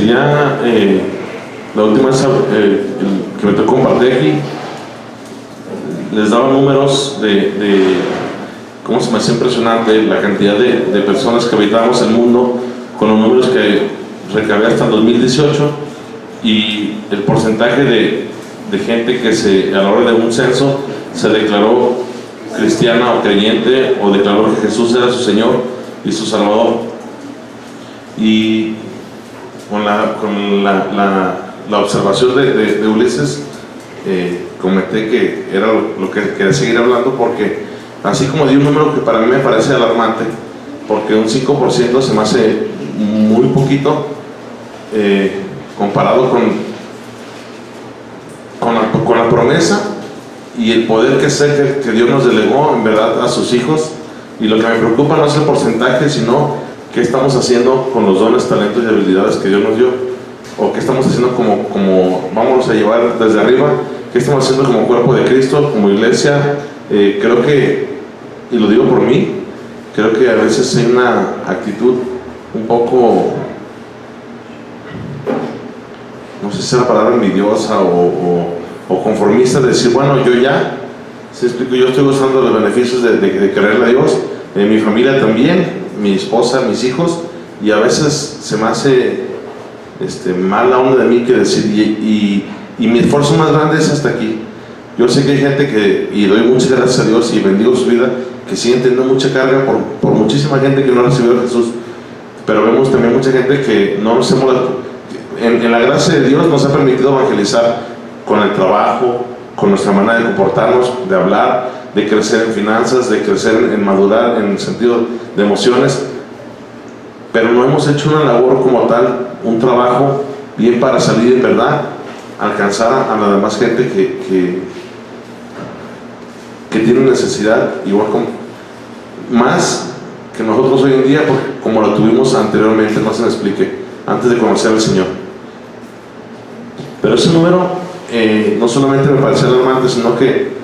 Sería la última vez que me tocó compartir aquí, les daba números de cómo se me hacía impresionante la cantidad de personas que habitábamos el mundo, con los números que recabé hasta el 2018, y el porcentaje de gente que a la hora de un censo se declaró cristiana o creyente, o declaró que Jesús era su Señor y su Salvador. Y con la observación de Ulises, comenté que era lo que quería seguir hablando, porque así como di un número que para mí me parece alarmante, porque un 5% se me hace muy poquito comparado con la promesa y el poder que Dios nos delegó en verdad a sus hijos. Y lo que me preocupa no es el porcentaje, sino qué estamos haciendo con los dones, talentos y habilidades que Dios nos dio, o qué estamos haciendo como vamos a llevar desde arriba, qué estamos haciendo como cuerpo de Cristo, como iglesia. Creo que, y lo digo por mí, creo que a veces hay una actitud un poco, no sé si es la palabra, envidiosa o conformista, de decir, bueno, yo ya, ¿sí explico? Yo estoy gozando de los beneficios de creerle a Dios, de mi familia también, mi esposa, mis hijos, y a veces se me hace mala onda de mí que decir, y mi esfuerzo más grande es hasta aquí. Yo sé que hay gente y doy muchas gracias a Dios y bendigo su vida, que sigue teniendo mucha carga por muchísima gente que no ha recibido a Jesús, pero vemos también mucha gente que no nos hemos, en la gracia de Dios nos ha permitido evangelizar con el trabajo, con nuestra manera de comportarnos, de hablar, de crecer en finanzas, de crecer en madurar en el sentido de emociones, pero no hemos hecho una labor como tal, un trabajo bien para salir en verdad, alcanzar a la demás gente que tiene necesidad, igual como más que nosotros hoy en día, porque como lo tuvimos anteriormente, no se me explique, antes de conocer al Señor. Pero ese número no solamente me parece alarmante, sino que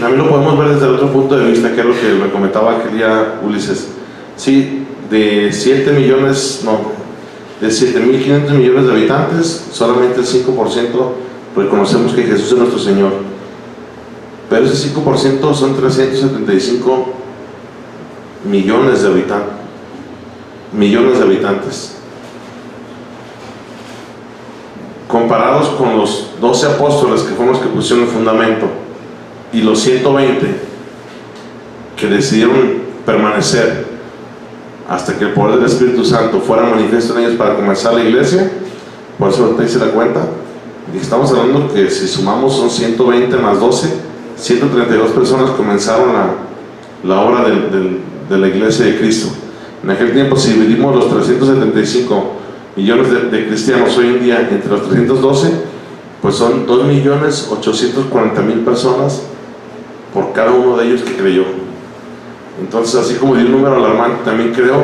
también lo podemos ver desde el otro punto de vista, que es lo que me comentaba aquel día Ulises. Sí, de 7.500 millones de habitantes, solamente el 5% reconocemos que Jesús es nuestro Señor. Pero ese 5% son 375 millones de habitantes. Comparados con los 12 apóstoles que fueron los que pusieron el fundamento, y los 120 que decidieron permanecer hasta que el poder del Espíritu Santo fuera manifiesto en ellos para comenzar la iglesia, por eso ahorita hice la cuenta, y estamos hablando que si sumamos son 120 más 12, 132 personas comenzaron la obra de la iglesia de Cristo. En aquel tiempo, si dividimos los 375 millones de cristianos hoy en día entre los 312, pues son 2.840.000 personas por cada uno de ellos que creyó. Entonces, así como di un número alarmante, también creo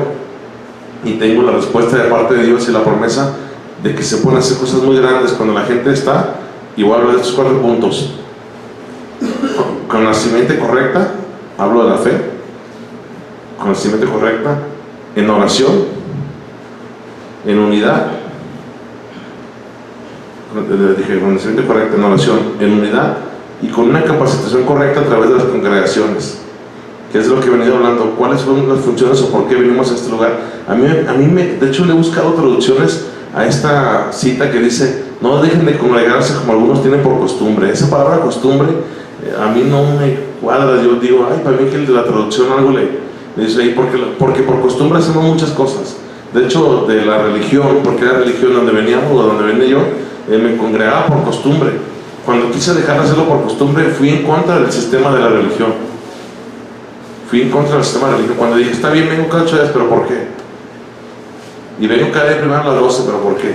y tengo la respuesta de parte de Dios y la promesa de que se pueden hacer cosas muy grandes cuando la gente está, igual hablo de estos 4 puntos, con la simiente correcta, hablo de la fe, con la simiente correcta, en oración, en unidad, dije con la simiente correcta, en oración, en unidad, y con una capacitación correcta a través de las congregaciones, que es lo que he venido hablando, cuáles son las funciones o por qué venimos a este lugar. A mí de hecho le he buscado traducciones a esta cita que dice, no dejen de congregarse como algunos tienen por costumbre. Esa palabra costumbre a mí no me cuadra. Yo digo, ay, para mí que el de la traducción algo le dice ahí, porque por costumbre hacemos muchas cosas. De hecho, de la religión, porque era religión donde veníamos o donde venía yo, me congregaba por costumbre. Cuando quise dejar de hacerlo por costumbre, fui en contra del sistema de la religión. Cuando dije, está bien, vengo cada 8 días, pero ¿por qué? Y vengo cada día primero a las 12, pero ¿por qué?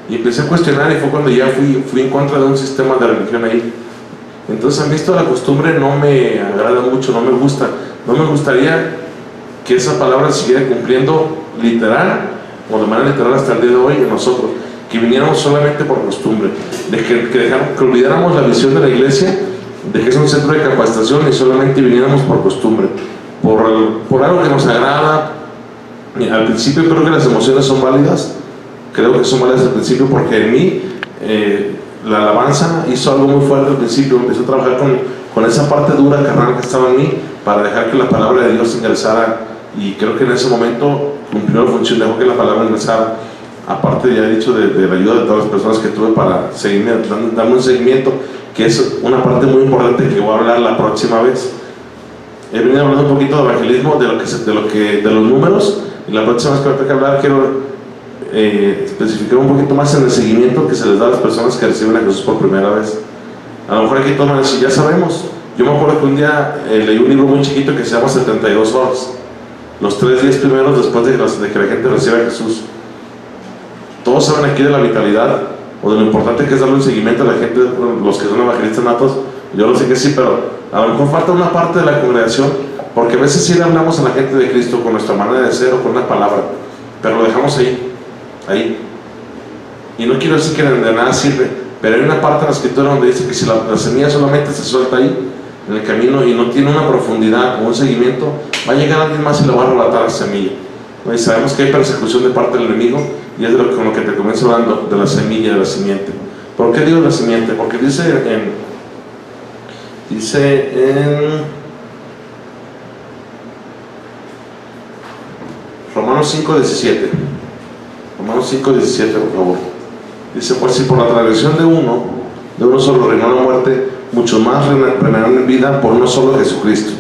Y empecé a cuestionar, y fue cuando ya fui en contra de un sistema de religión ahí. Entonces, a mí esto de la costumbre no me agrada mucho, no me gusta. No me gustaría que esa palabra siguiera cumpliendo literal, o de manera literal hasta el día de hoy en nosotros, que viniéramos solamente por costumbre, de que olvidáramos la visión de la iglesia, de que es un centro de capacitación, y solamente viniéramos por costumbre, por algo que nos agrada, Al principio creo que las emociones son válidas, creo que son válidas al principio, porque en mí la alabanza hizo algo muy fuerte al principio. Empecé a trabajar con esa parte dura, carnal, que estaba en mí, para dejar que la palabra de Dios ingresara, y creo que en ese momento cumplió la función, dejó que la palabra ingresara. Aparte, ya he dicho de la ayuda de todas las personas que tuve para seguirme, darme un seguimiento, que es una parte muy importante que voy a hablar la próxima vez. He venido hablando un poquito de evangelismo, de los números, y la próxima vez que me toque hablar quiero especificar un poquito más en el seguimiento que se les da a las personas que reciben a Jesús por primera vez. A lo mejor aquí todos van a decir, ya sabemos. Yo me acuerdo que un día leí un libro muy chiquito que se llama 72 horas, los 3 días primeros después de que la gente reciba a Jesús. Todos saben aquí de la vitalidad o de lo importante que es darle un seguimiento a la gente, los que son evangelistas natos. Yo lo sé que sí, pero a lo mejor falta una parte de la congregación, porque a veces sí le hablamos a la gente de Cristo con nuestra manera de ser o con una palabra, pero lo dejamos ahí. Y no quiero decir que de nada sirve, pero hay una parte de la escritura donde dice que si la semilla solamente se suelta ahí en el camino y no tiene una profundidad o un seguimiento, va a llegar alguien más y le va a arrebatar la semilla. Y sabemos que hay persecución de parte del enemigo, y es con lo que te comienzo hablando, de la semilla, de la simiente. ¿Por qué digo la simiente? Porque dice en Romanos 5:17, por favor. Dice, pues si por la transgresión de uno solo reinó la muerte, mucho más reinarán en vida por uno solo, Jesucristo,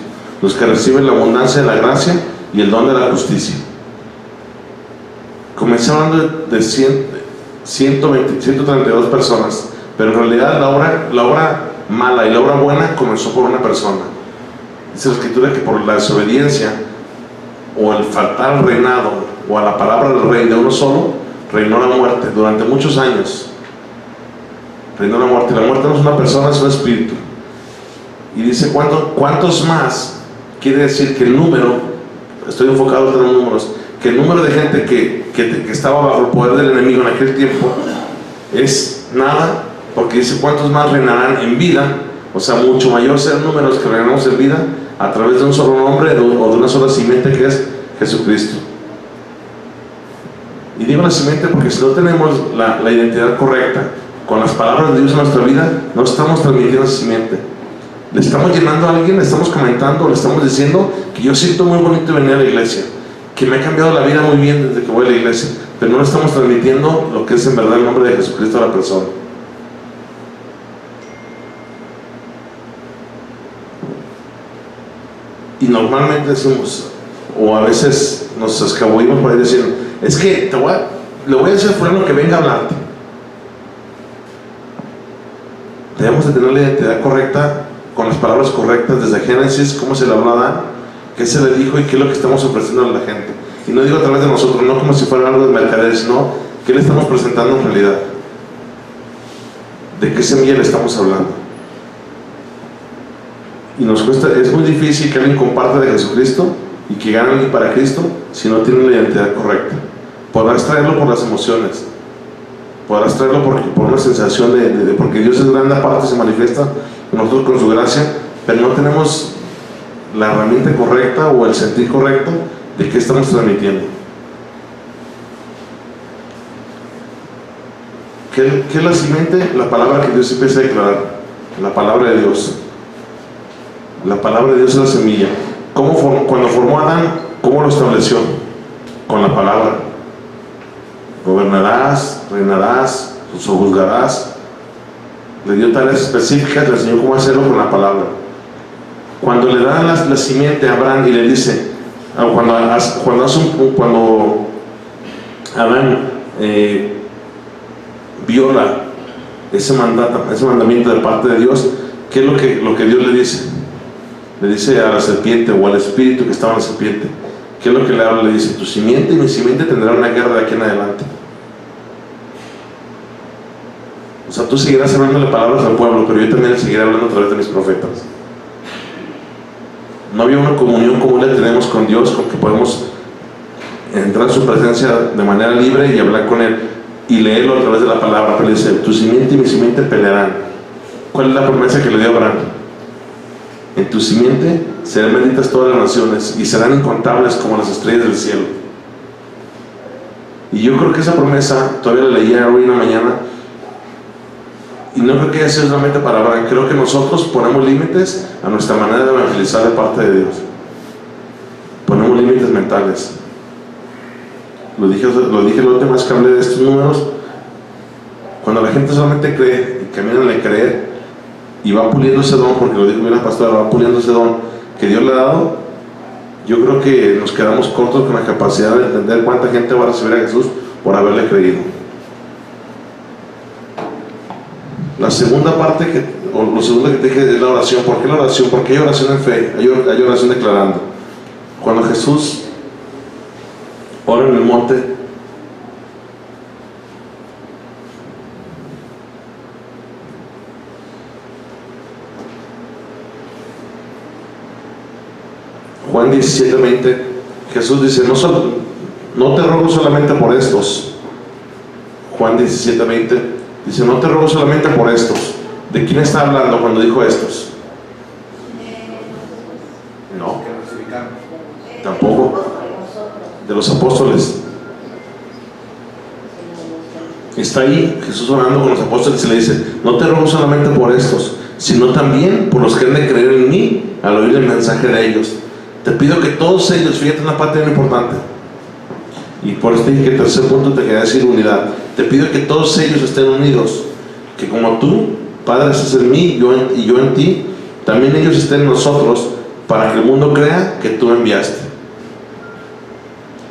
los que reciben la abundancia de la gracia y el don de la justicia. Comencé hablando de 132 personas, pero en realidad la obra mala y la obra buena comenzó por una persona. Dice la escritura que por la desobediencia o el faltar al reinado o a la palabra del rey de uno solo, reinó la muerte durante muchos años. Reinó la muerte. La muerte no es una persona, es un espíritu. Y dice, ¿cuántos más? Quiere decir que el número, estoy enfocado en los números, que el número de gente que estaba bajo el poder del enemigo en aquel tiempo es nada, porque dice, ¿cuántos más reinarán en vida? O sea, mucho mayor serán los números que reinamos en vida a través de un solo nombre o de una sola simiente, que es Jesucristo. Y digo la simiente porque si no tenemos la identidad correcta con las palabras de Dios en nuestra vida, no estamos transmitiendo esa simiente. Le estamos llenando a alguien, le estamos comentando, le estamos diciendo que yo siento muy bonito venir a la iglesia, que me ha cambiado la vida muy bien desde que voy a la iglesia, pero no le estamos transmitiendo lo que es en verdad el nombre de Jesucristo a la persona. Y normalmente decimos, o a veces nos escabullimos por ahí diciendo, es que le voy a decir a fulano que venga a hablarte. Debemos de tener la identidad correcta, con las palabras correctas, desde Génesis, cómo se le habló a Adán, qué se le dijo y qué es lo que estamos ofreciendo a la gente. Y no digo a través de nosotros, no como si fuera algo de mercader, sino qué le estamos presentando en realidad, de qué semilla le estamos hablando. Y nos cuesta, es muy difícil que alguien comparta de Jesucristo y que gane alguien para Cristo si no tiene la identidad correcta. Podrás traerlo por las emociones, podrás traerlo por una sensación porque Dios es grande, aparte se manifiesta en nosotros con su gracia, pero no tenemos la herramienta correcta o el sentir correcto de qué estamos transmitiendo. ¿Qué es la simiente? La palabra que Dios empieza a declarar, la palabra de Dios. La palabra de Dios es la semilla. Cuando formó a Adán, ¿cómo lo estableció? Con la palabra. Gobernarás, reinarás, sojuzgarás. Le dio tareas específicas, le enseñó cómo hacerlo con la palabra. Cuando le da la simiente a Abraham y le dice, cuando Adán viola ese mandamiento de parte de Dios, ¿qué es lo que Dios le dice? Le dice a la serpiente o al espíritu que estaba en la serpiente, ¿qué es lo que le habla? Le dice, tu simiente y mi simiente tendrán una guerra de aquí en adelante. O sea, tú seguirás hablándole palabras al pueblo, pero yo también le seguiré hablando a través de mis profetas. No había una comunión como la tenemos con Dios, con que podemos entrar en su presencia de manera libre y hablar con Él y leerlo a través de la palabra. Pero dice, tu simiente y mi simiente pelearán. ¿Cuál es la promesa que le dio Abraham? En tu simiente serán benditas todas las naciones y serán incontables como las estrellas del cielo. Y yo creo que esa promesa, todavía la leía hoy en la mañana, y no creo que haya sido solamente para Abraham. Creo que nosotros ponemos límites a nuestra manera de evangelizar de parte de Dios. Ponemos límites mentales. Lo dije la última vez que hablé de estos números. Cuando la gente solamente cree y camina en el creer y va puliendo ese don, porque lo dijo bien la pastora, va puliendo ese don que Dios le ha dado, yo creo que nos quedamos cortos con la capacidad de entender cuánta gente va a recibir a Jesús por haberle creído. La segunda parte, lo segundo que te dije es la oración. ¿Por qué la oración? Porque hay oración en fe, hay oración declarando. Cuando Jesús ora en el monte, Juan 17:20, Jesús dice, no te ruego solamente por estos. Juan 17:20 dice, no te ruego solamente por estos. ¿De quién está hablando cuando dijo estos? No, tampoco. De los apóstoles. Está ahí Jesús orando con los apóstoles y le dice, no te ruego solamente por estos, sino también por los que han de creer en mí al oír el mensaje de ellos. Te pido que todos ellos, fíjate una parte bien importante, y por este que el tercer punto te quería decir unidad. Te pido que todos ellos estén unidos, que como tú, Padre, estás en mí y yo en ti, también ellos estén en nosotros, para que el mundo crea que tú enviaste.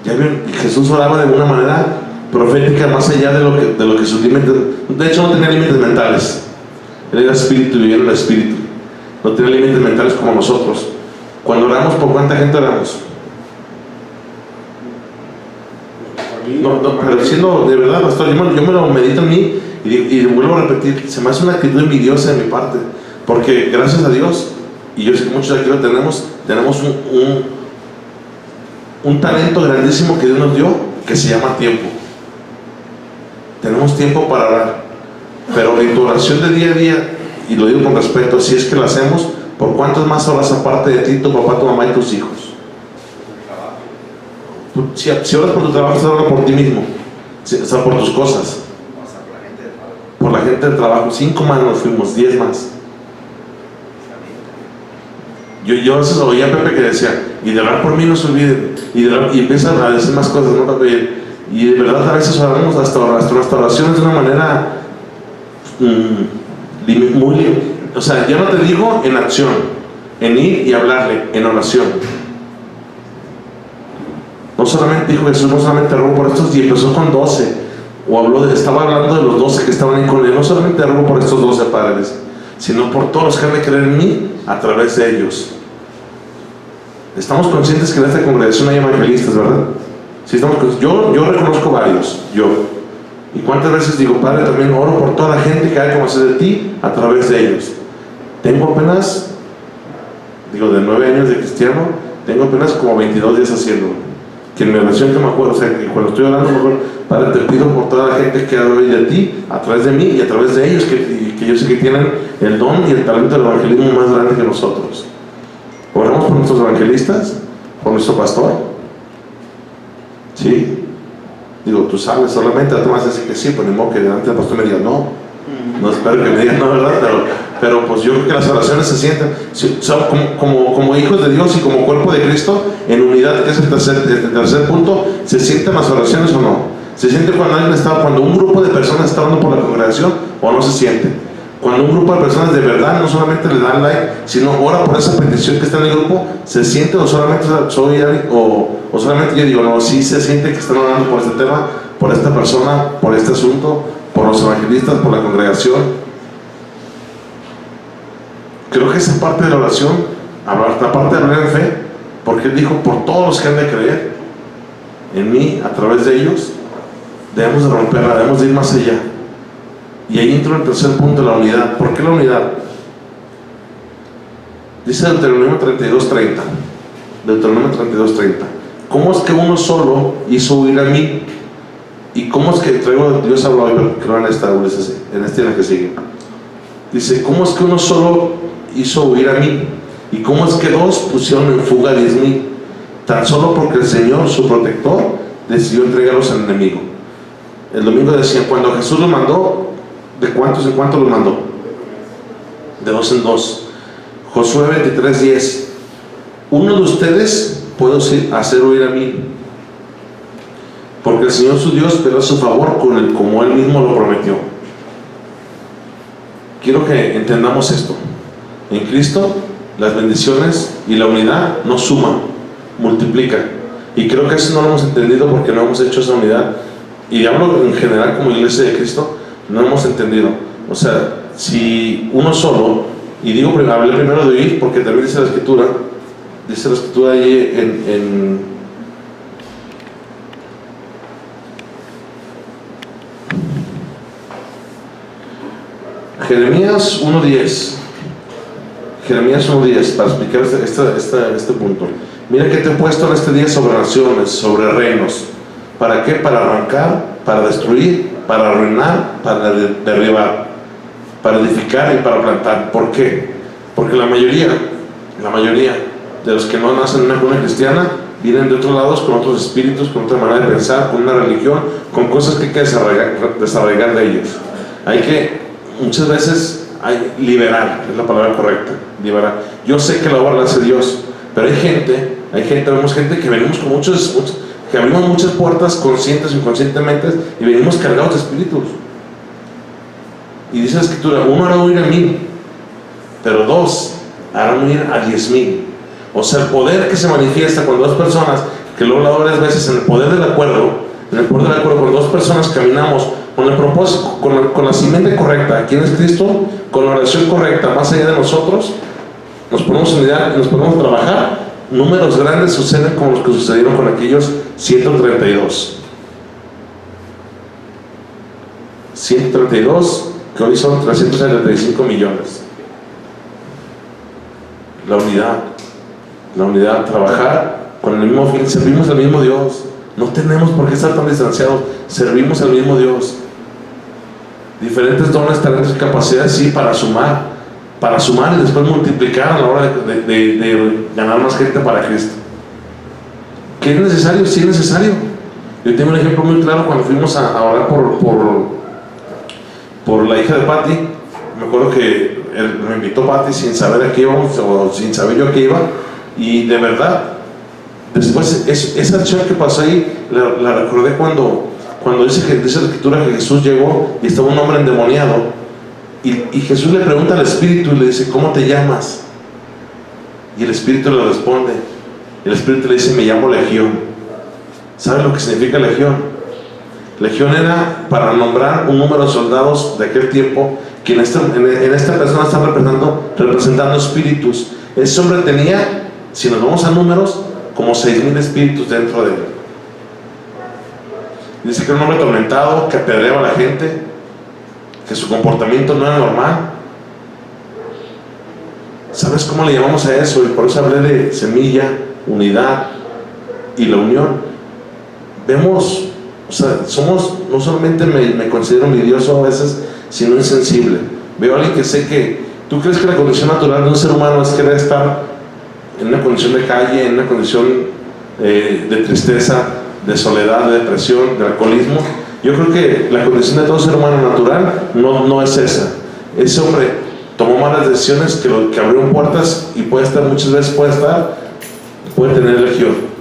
Ya ven, Jesús oraba de una manera profética, más allá de lo que sus límites. De hecho, no tenía límites mentales. Él era espíritu y vivía en el espíritu. No tenía límites mentales como nosotros. Cuando oramos, ¿por cuánta gente oramos? No, pero siendo de verdad, pastor, yo me lo medito en mí y vuelvo a repetir, se me hace una actitud envidiosa de mi parte, porque gracias a Dios, y yo sé que muchos aquí lo tenemos un talento grandísimo que Dios nos dio, que se llama tiempo. Tenemos tiempo para orar, pero en tu oración de día a día, y lo digo con respeto, si es que lo hacemos, ¿por cuántos más oras aparte de ti, tu papá, tu mamá y tus hijos? Si oras por tu trabajo, estás orando por ti mismo, o sea, por tus cosas, por la gente del trabajo. 5 más nos fuimos, 10 más. Yo a veces oía a Pepe que decía, y de orar por mí no se olviden, y empiezan a decir más cosas, ¿no, Pepe? Y de verdad a veces oramos hasta nuestra oración de una manera muy, o sea, ya no te digo en acción, en ir y hablarle, en oración. No solamente dijo Jesús, no solamente ruego por estos 10, empezó con 12, o estaba hablando de los 12 que estaban ahí con él. No solamente ruego por estos 12 padres, sino por todos los que han de creer en mí a través de ellos. Estamos conscientes que en esta congregación hay evangelistas, ¿verdad? Sí, yo reconozco varios, y cuántas veces digo, Padre, también oro por toda la gente que ha de conocer de ti a través de ellos. Tengo apenas, de 9 años de cristiano, tengo apenas como 22 días haciéndolo. Que en mi oración que me acuerdo, o sea, que cuando estoy orando, mejor, Padre, te pido por toda la gente que ha de oír de ti a través de mí y a través de ellos, que yo sé que tienen el don y el talento del evangelismo más grande que nosotros. Oramos por nuestros evangelistas, por nuestro pastor. Sí. Tú sabes, solamente tú vas a decir que sí, pues ni modo que delante del pastor me diga no. No espero que me digan no, ¿verdad? Pero pues yo creo que las oraciones se sienten, como hijos de Dios y como cuerpo de Cristo, en unidad, que es el tercer punto. ¿Se sienten las oraciones o no? ¿Se siente cuando un grupo de personas está orando por la congregación o no se siente? Cuando un grupo de personas de verdad no solamente le dan like, sino ora por esa petición que está en el grupo, ¿se siente o solamente o solamente yo digo, no, sí se siente que están orando por este tema, por esta persona, por este asunto, por los evangelistas, por la congregación? Creo que esa parte de la oración, la parte de hablar en fe, porque Él dijo, por todos los que han de creer en mí, a través de ellos, debemos de romperla, debemos de ir más allá. Y ahí entra el tercer punto, la unidad. ¿Por qué la unidad? Dice Deuteronomio 32:30. Deuteronomio 32:30. ¿Cómo es que uno solo hizo huir a mí? ¿Y cómo es que Dios habló hoy, pero creo en esta en la que sigue? Dice, ¿cómo es que uno solo hizo huir a mí? ¿Y cómo es que 2 pusieron en fuga a 10,000? Tan solo porque el Señor, su protector, decidió entregarlos al enemigo. El domingo decía, cuando Jesús los mandó, ¿de cuántos en cuántos los mandó? De 2 en 2. Josué 23:10. Uno de ustedes puedo hacer oír a mí, porque el Señor su Dios verá su favor con él, como Él mismo lo prometió. Quiero que entendamos esto. En Cristo, las bendiciones y la unidad no suman, multiplican. Y creo que eso no lo hemos entendido porque no hemos hecho esa unidad. Y hablo en general como iglesia de Cristo, no hemos entendido. O sea, si uno solo, y digo, hablé primero de oír, porque también dice la Escritura ahí en Jeremías 1:10. Jeremías 1:10, para explicar este punto. Mira que te he puesto en este día sobre naciones, sobre reinos. ¿Para qué? Para arrancar, para destruir, para arruinar, para derribar, para edificar y para plantar. ¿Por qué? Porque la mayoría de los que no nacen en una cuna cristiana vienen de otros lados, con otros espíritus, con otra manera de pensar, con una religión, con cosas que hay que desarraigar de ellos. Hay que, muchas veces, liberar, es la palabra correcta, liberar. Yo sé que la obra la hace Dios, pero vemos gente que venimos con que abrimos muchas puertas conscientes o inconscientemente y venimos cargados de espíritus. Y dice la Escritura, 1 hará huir a 1000, pero 2 harán huir a 10,000. O sea, el poder que se manifiesta cuando 2 personas, que lo he hablado varias veces, en el poder del acuerdo, cuando 2 personas caminamos con el propósito, con la simiente correcta, ¿quién es Cristo? Con la oración correcta, más allá de nosotros, nos ponemos en unidad y nos ponemos a trabajar. Números grandes suceden como los que sucedieron con aquellos 132. 132, que hoy son 375 millones. La unidad, trabajar con el mismo fin, servimos al mismo Dios. No tenemos por qué estar tan distanciados, servimos al mismo Dios. Diferentes dones, talentos y capacidades, sí, para sumar y después multiplicar a la hora de ganar más gente para Cristo. ¿Qué es necesario? Sí es necesario. Yo tengo un ejemplo muy claro cuando fuimos a orar por la hija de Patty. Me acuerdo que me invitó Patty sin saber a qué íbamos, o sin saber yo a qué iba, y de verdad, después esa acción que pasó ahí, la recordé cuando dice la Escritura que Jesús llegó y estaba un hombre endemoniado. Y Jesús le pregunta al Espíritu y le dice, ¿cómo te llamas? Y el Espíritu le responde. El Espíritu le dice, me llamo Legión. ¿Sabe lo que significa Legión? Legión era para nombrar un número de soldados de aquel tiempo que en esta persona están representando espíritus. Ese hombre tenía, si nos vamos a números, como 6,000 espíritus dentro de él. Dice que era un hombre atormentado, que apedreaba a la gente, que su comportamiento no era normal. ¿Sabes cómo le llamamos a eso? Y por eso hablé de semilla, unidad y la unión. Vemos, o sea, no solamente me considero envidioso a veces, sino insensible. Veo a alguien que sé que, ¿tú crees que la condición natural de un ser humano es querer estar en una condición de calle, en una condición de tristeza, de soledad, de depresión, de alcoholismo? Yo creo que la condición de todo ser humano natural no es esa. Ese hombre tomó malas decisiones que abrieron puertas y muchas veces puede tener legión.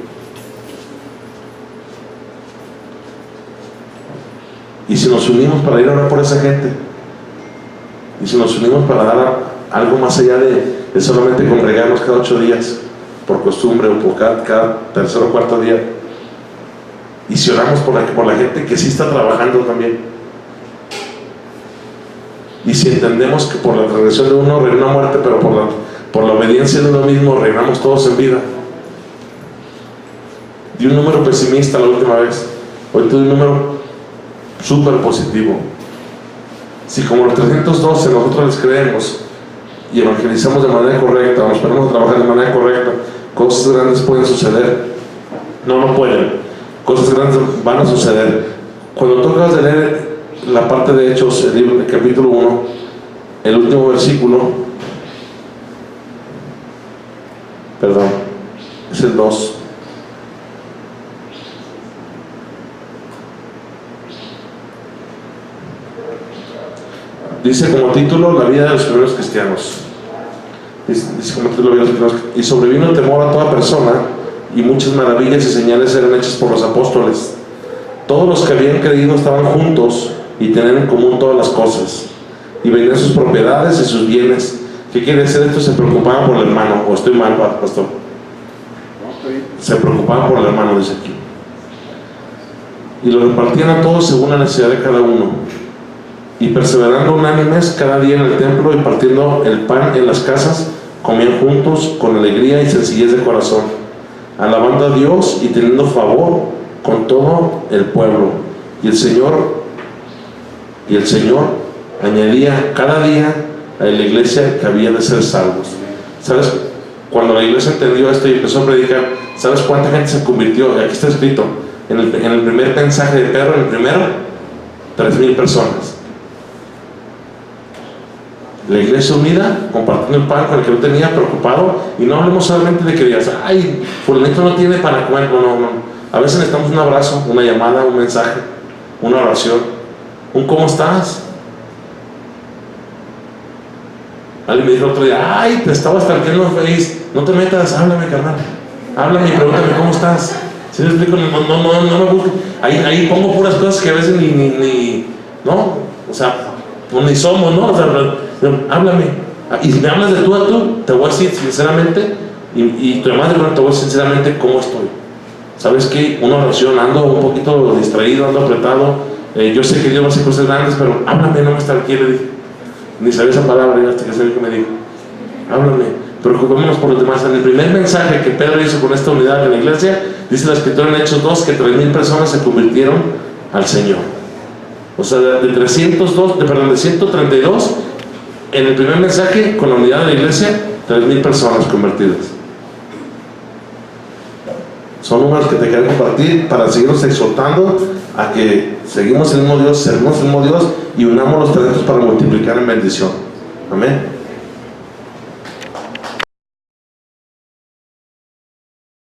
Y si nos unimos para ir a orar por esa gente, y si nos unimos para dar algo más allá de solamente congregarnos cada 8 días, por costumbre, o por cada tercer o cuarto día, y si oramos por la gente que sí está trabajando también, y si entendemos que por la transgresión de uno reina muerte, pero por la obediencia de uno mismo reinamos todos en vida. Di un número pesimista la última vez, hoy te doy un número súper positivo. Si como los 312 nosotros les creemos y evangelizamos de manera correcta, nos ponemos a trabajar de manera correcta, cosas grandes pueden suceder. No pueden. Cosas grandes van a suceder. Cuando tú acabas de leer la parte de Hechos, el libro del capítulo 1, el último versículo, es el 2. Dice como título, la vida de los primeros cristianos. Dice como título, la vida de los primeros. Y sobrevino el temor a toda persona, y muchas maravillas y señales eran hechas por los apóstoles. Todos los que habían creído estaban juntos y tenían en común todas las cosas, y vendían sus propiedades y sus bienes. ¿Qué quiere decir esto? Se preocupaban por el hermano. ¿O estoy mal, pastor? Se preocupaban por el hermano, dice aquí. Y lo repartían a todos según la necesidad de cada uno, y perseverando unánimes cada día en el templo y partiendo el pan en las casas, comían juntos con alegría y sencillez de corazón, alabando a Dios y teniendo favor con todo el pueblo. Y el Señor añadía cada día a la iglesia que había de ser salvos. ¿Sabes? Cuando la iglesia entendió esto y empezó a predicar, ¿sabes cuánta gente se convirtió? Aquí está escrito, en el primer mensaje de Pedro, en el primero, 3,000 personas. La iglesia unida, compartiendo el pan con el que no tenía, preocupado. Y no hablemos solamente de que digas, ay, fulanito no tiene para comer. No. A veces necesitamos un abrazo, una llamada, un mensaje, una oración, un ¿cómo estás? Alguien me dijo otro día, ay, te estaba stalkeando en Face, no te metas, háblame, carnal, háblame y pregúntame cómo estás. ¿Sí me explico? No me busques. Ahí pongo puras cosas que a veces ni no, o sea, pues ni somos, ¿no? O sea, háblame. Y si me hablas de tú a tú, te voy a decir sinceramente, y tu madre, te voy a decir sinceramente cómo estoy. ¿Sabes qué? Una oración, ando un poquito distraído, ando apretado. Yo sé que Dios va a hacer cosas grandes, pero háblame, no me stalkees, le dije. Ni sabía esa palabra, y hasta que sé que me dijo, háblame, preocupémonos por los demás. En el primer mensaje que Pedro hizo con esta unidad de la iglesia, dice la escritura en Hechos 2 que 3,000 personas se convirtieron al Señor. O sea, de 132, en el primer mensaje con la unidad de la iglesia, 3,000 personas convertidas. Son números que te quiero compartir para seguirnos exhortando a que seguimos el mismo Dios, servimos el mismo Dios y unamos los talentos para multiplicar en bendición. Amén.